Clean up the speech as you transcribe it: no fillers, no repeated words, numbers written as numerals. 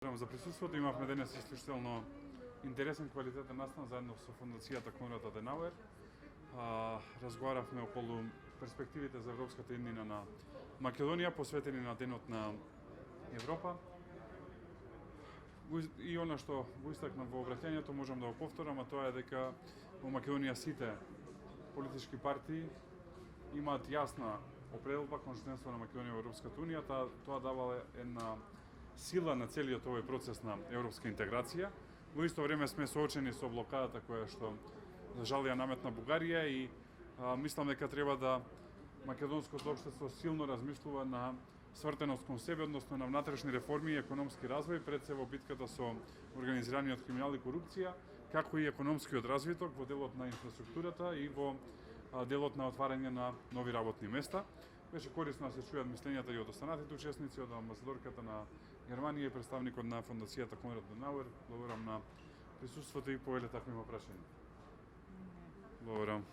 За присуството имавме денес исклучително интересен квалитетен настан заедно со Фондацијата Конрад Аденауер. Разговаравме околу перспективите за Европската иднина на Македонија, посветени на Денот на Европа. И она што го истакнав во обраќањето, можам да го повторам, а тоа е дека во Македонија сите политички партии имаат јасна определба кон членство на Македонија во Европската унија. Тоа давала една сила на целиот овој процес на европска интеграција. Во исто време сме соочени со блокадата која што за жал ја наметна Бугарија и мислам дека треба да македонското општество силно размислува на свртеност кон себе, односно на внатрешни реформи и економски развој, пред се во битката со организираниот криминал и корупција, како и економскиот развиток во делот на инфраструктурата и во делот на отварање на нови работни места. Беше корисно да се чујат мислењата и од останатите учесници, од амбасадорката на Германија и представникот на Фондацијата Конрад Аденауер. Благодарам на присуството и повеле такви прашања. Благодарам.